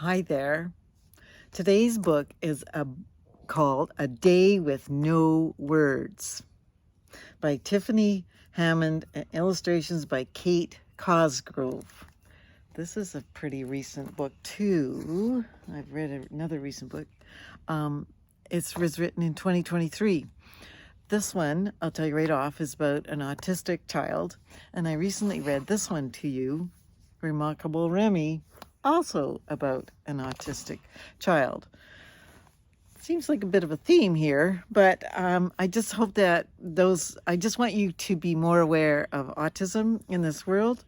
Hi there. Today's book is called A Day with No Words by Tiffany Hammond and illustrations by Kate Cosgrove. This is a pretty recent book too. I've read another recent book. It was written in 2023. This one, I'll tell you right off, is about an autistic child. And I recently read this one to you, Remarkable Remy, also about an autistic child. Seems like a bit of a theme here, but I just hope that I just want you to be more aware of autism in this world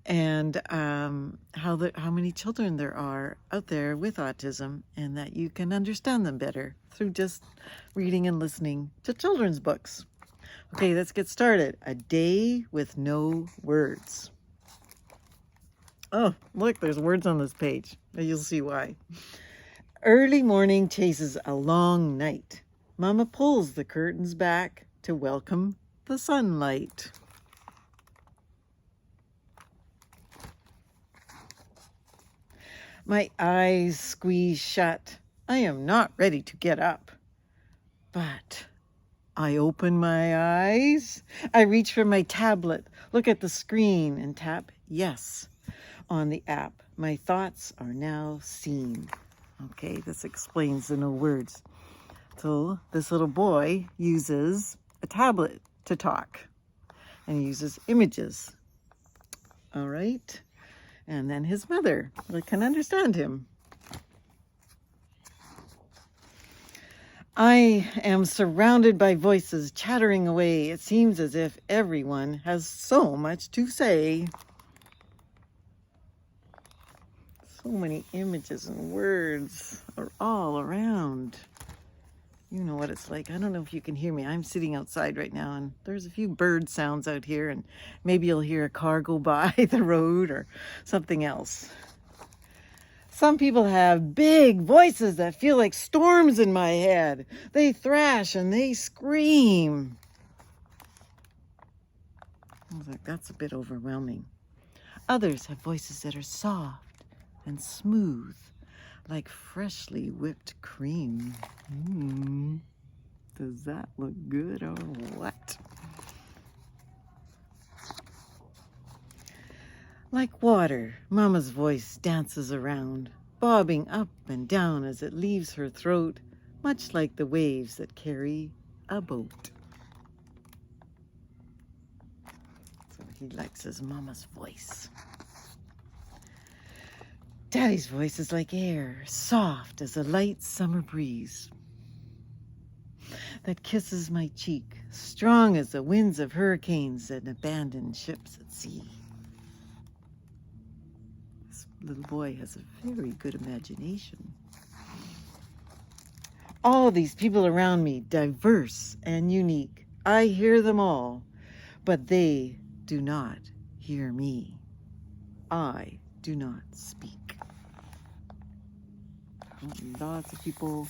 and how many children there are out there with autism, and that you can understand them better through just reading and listening to children's books. Okay, let's get started. A Day with No Words. Oh, look, there's words on this page. You'll see why. Early morning chases a long night. Mama pulls the curtains back to welcome the sunlight. My eyes squeeze shut. I am not ready to get up. But I open my eyes. I reach for my tablet, look at the screen, and tap yes on the app. My thoughts are now seen. Okay, this explains the no words. So this little boy uses a tablet to talk, and he uses images. All right. And then his mother can understand him. I am surrounded by voices chattering away. It seems as if everyone has so much to say. So many images and words are all around. You know what it's like. I don't know if you can hear me. I'm sitting outside right now, and there's a few bird sounds out here, and maybe you'll hear a car go by the road or something else. Some people have big voices that feel like storms in my head. They thrash and they scream. I was like, that's a bit overwhelming. Others have voices that are soft and smooth, like freshly whipped cream. Does that look good or what? Like water, Mama's voice dances around, bobbing up and down as it leaves her throat, much like the waves that carry a boat. So he likes his Mama's voice. Daddy's voice is like air, soft as a light summer breeze that kisses my cheek, strong as the winds of hurricanes and abandoned ships at sea. This little boy has a very good imagination. All these people around me, diverse and unique. I hear them all, but they do not hear me. I do not speak. Lots of people,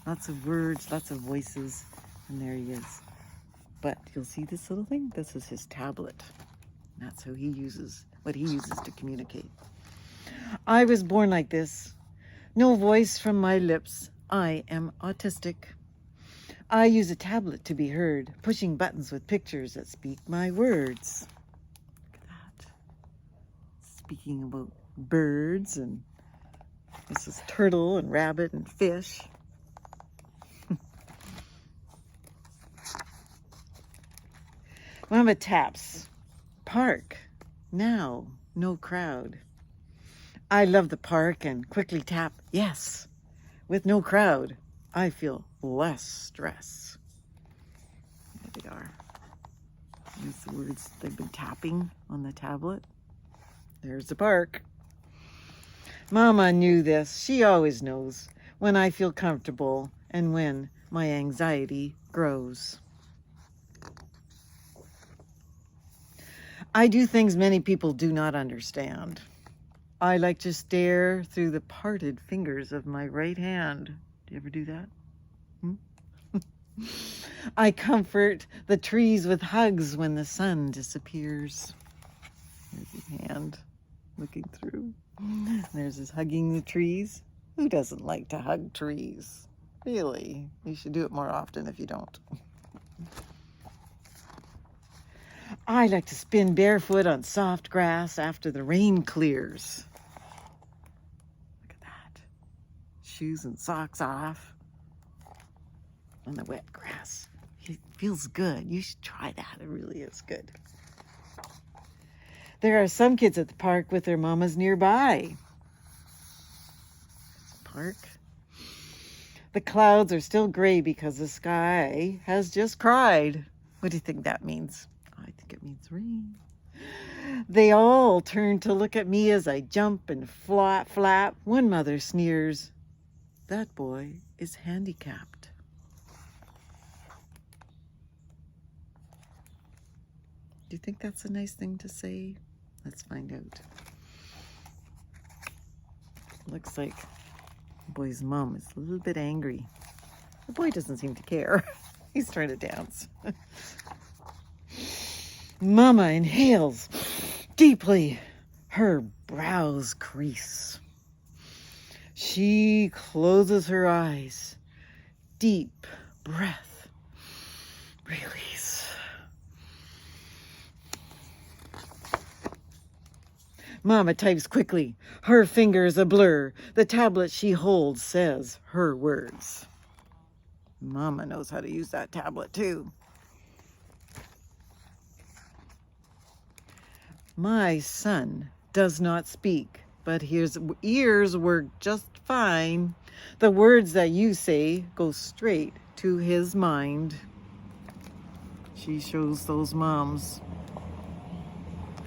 lots of words, lots of voices, and there he is. But you'll see this little thing? This is his tablet. That's what he uses to communicate. I was born like this. No voice from my lips. I am autistic. I use a tablet to be heard, pushing buttons with pictures that speak my words. Look at that. Speaking about birds, and this is turtle and rabbit and fish. Mama taps. Park. Now, no crowd. I love the park and quickly tap yes. With no crowd, I feel less stress. There they are. There's the words they've been tapping on the tablet. There's the park. Mama knew this. She always knows when I feel comfortable and when my anxiety grows. I do things many people do not understand. I like to stare through the parted fingers of my right hand. Do you ever do that? I comfort the trees with hugs when the sun disappears. There's his hand looking through. There's his hugging the trees. Who doesn't like to hug trees? Really? You should do it more often if you don't. I like to spin barefoot on soft grass after the rain clears. Look at that. Shoes and socks off on the wet grass. It feels good. You should try that. It really is good. There are some kids at the park with their mamas nearby. Park. The clouds are still gray because the sky has just cried. What do you think that means? I think it means rain. They all turn to look at me as I jump and flap. One mother sneers, "That boy is handicapped." Do you think that's a nice thing to say? Let's find out. Looks like the boy's mom is a little bit angry. The boy doesn't seem to care. He's trying to dance. Mama inhales deeply. Her brows crease. She closes her eyes. Deep breath. Release. Mama types quickly. Her fingers a blur. The tablet she holds says her words. Mama knows how to use that tablet too. My son does not speak, but his ears work just fine. The words that you say go straight to his mind. She shows those moms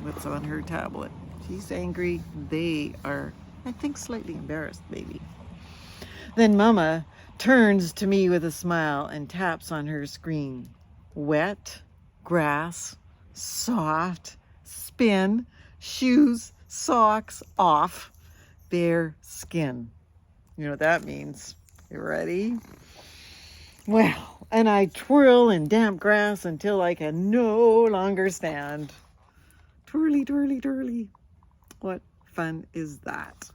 what's on her tablet. She's angry. They are, I think, slightly embarrassed, maybe. Then Mama turns to me with a smile and taps on her screen. Wet, grass, soft, spin, shoes, socks off, bare skin. You know what that means. You ready? Well, and I twirl in damp grass until I can no longer stand. Twirly, twirly, twirly. What fun is that?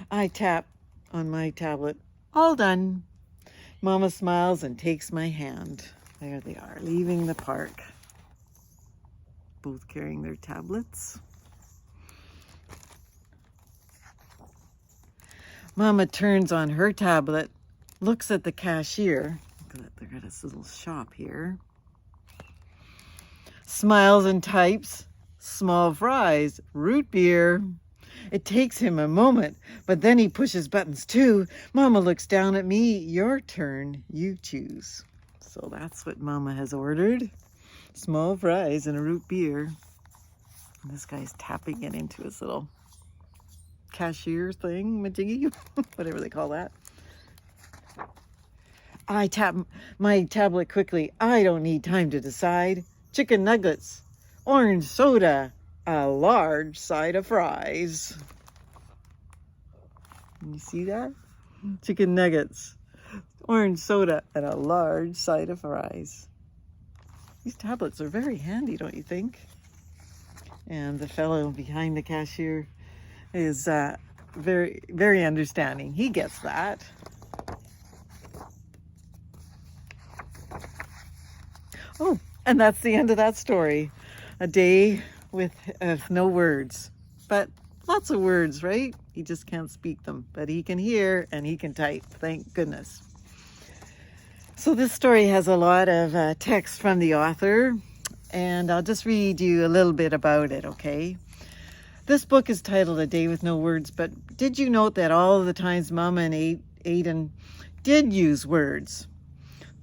I tap on my tablet. All done. Mama smiles and takes my hand. There they are, leaving the park. Both carrying their tablets. Mama turns on her tablet, looks at the cashier. They've got this little shop here. Smiles and types, small fries, root beer. It takes him a moment, but then he pushes buttons too. Mama looks down at me. Your turn, you choose. So that's what Mama has ordered. Small fries and a root beer. And this guy's tapping it into his little cashier thing, majiggy, whatever they call that. I tap my tablet quickly. I don't need time to decide. Chicken nuggets, orange soda, a large side of fries. You see that? Chicken nuggets, orange soda, and a large side of fries. These tablets are very handy, don't you think? And the fellow behind the cashier is very, very understanding. He gets that. Oh, and that's the end of that story. A day with no words, but lots of words, right? He just can't speak them, but he can hear and he can type, thank goodness. So this story has a lot of text from the author, and I'll just read you a little bit about it, okay? This book is titled A Day with No Words, but did you note that all of the times Mama and Aiden did use words?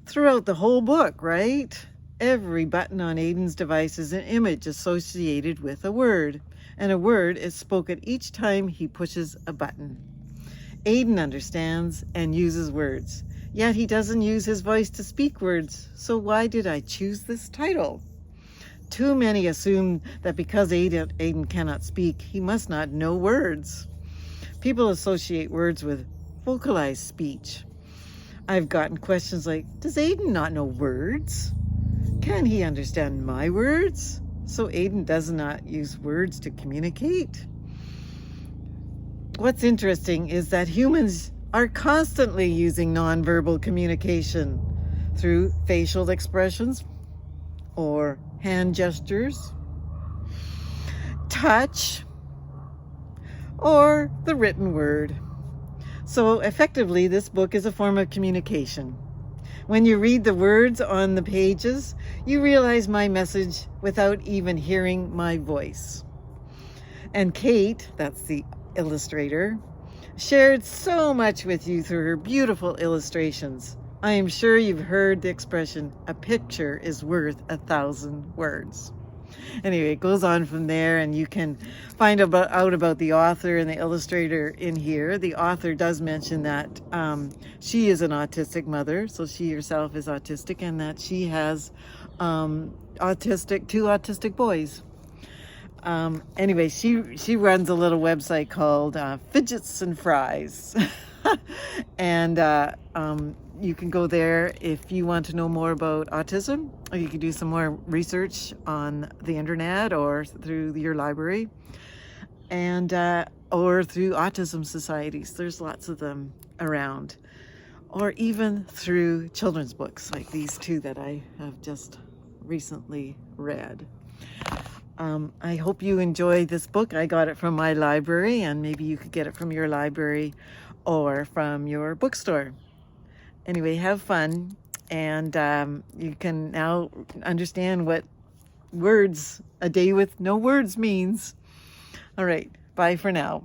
Throughout the whole book, right? Every button on Aiden's device is an image associated with a word, and a word is spoken each time he pushes a button. Aiden understands and uses words, yet he doesn't use his voice to speak words. So why did I choose this title? Too many assume that because Aiden cannot speak, he must not know words. People associate words with vocalized speech. I've gotten questions like, does Aiden not know words? Can he understand my words? So Aiden does not use words to communicate. What's interesting is that humans are constantly using nonverbal communication through facial expressions or hand gestures, touch, or the written word. So effectively, this book is a form of communication. When you read the words on the pages, you realize my message without even hearing my voice. And Kate, that's the illustrator, shared so much with you through her beautiful illustrations. I am sure you've heard the expression, a picture is worth 1,000 words. Anyway, it goes on from there, and you can find out about the author and the illustrator in here. The author does mention that she is an autistic mother, so she herself is autistic, and that she has two autistic boys. Anyway, she runs a little website called Fidgets and Fries. And you can go there if you want to know more about autism, or you can do some more research on the internet or through your library, and or through autism societies. There's lots of them around, or even through children's books like these two that I have just recently read. I hope you enjoy this book. I got it from my library, and maybe you could get it from your library or from your bookstore. Anyway, have fun, and you can now understand what words, a day with no words means. All right, bye for now.